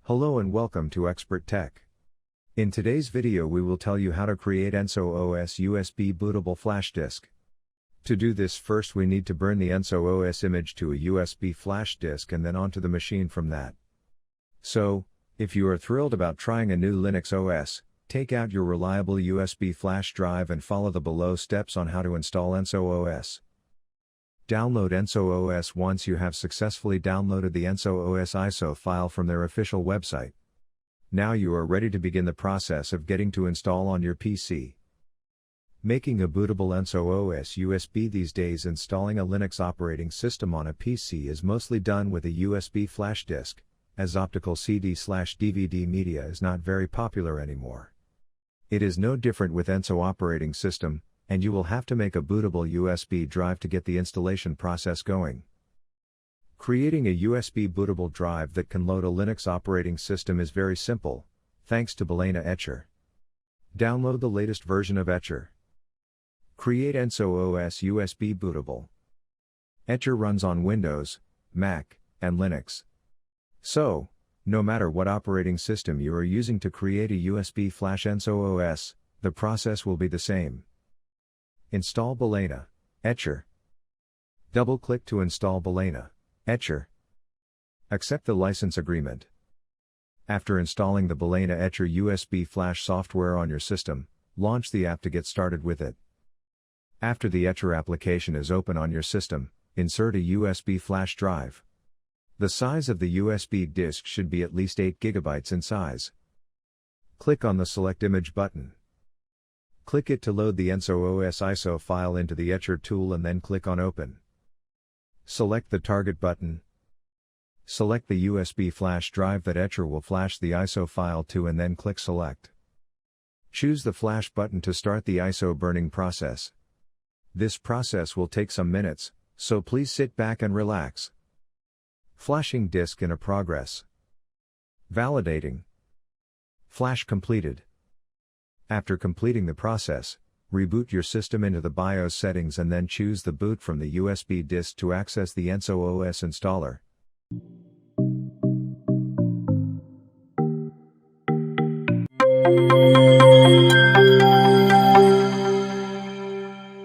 Hello and welcome to Expert Tech. In today's video we will tell you how to create Enso OS USB bootable flash disk. To do this, first we need to burn the Enso OS image to a USB flash disk and then onto the machine from that. So, if you are thrilled about trying a new Linux OS, take out your reliable USB flash drive and follow the below steps on how to install Enso OS. Download Enso OS once you have successfully downloaded the Enso OS ISO file from their official website. Now you are ready to begin the process of getting to install on your PC. Making a bootable Enso OS USB. These days, installing a Linux operating system on a PC is mostly done with a USB flash disk, as optical CD/DVD media is not very popular anymore. It is no different with Enso operating system, and you will have to make a bootable USB drive to get the installation process going. Creating a USB bootable drive that can load a Linux operating system is very simple, thanks to Balena Etcher. Download the latest version of Etcher. Create Enso OS USB bootable. Etcher runs on Windows, Mac, and Linux. So, no matter what operating system you are using to create a USB flash Enso OS, the process will be the same. Install Balena Etcher. Double-click to install Balena Etcher. Accept the license agreement. After installing the Balena Etcher USB flash software on your system, launch the app to get started with it. After the Etcher application is open on your system, insert a USB flash drive. The size of the USB disk should be at least 8 GB in size. Click on the Select Image button. Click it to load the Enso OS ISO file into the Etcher tool and then click on Open. Select the Target button. Select the USB flash drive that Etcher will flash the ISO file to and then click Select. Choose the Flash button to start the ISO burning process. This process will take some minutes, so please sit back and relax. Flashing disk in progress. Validating. Flash completed. After completing the process, reboot your system into the BIOS settings and then choose the boot from the USB disk to access the Enso OS installer.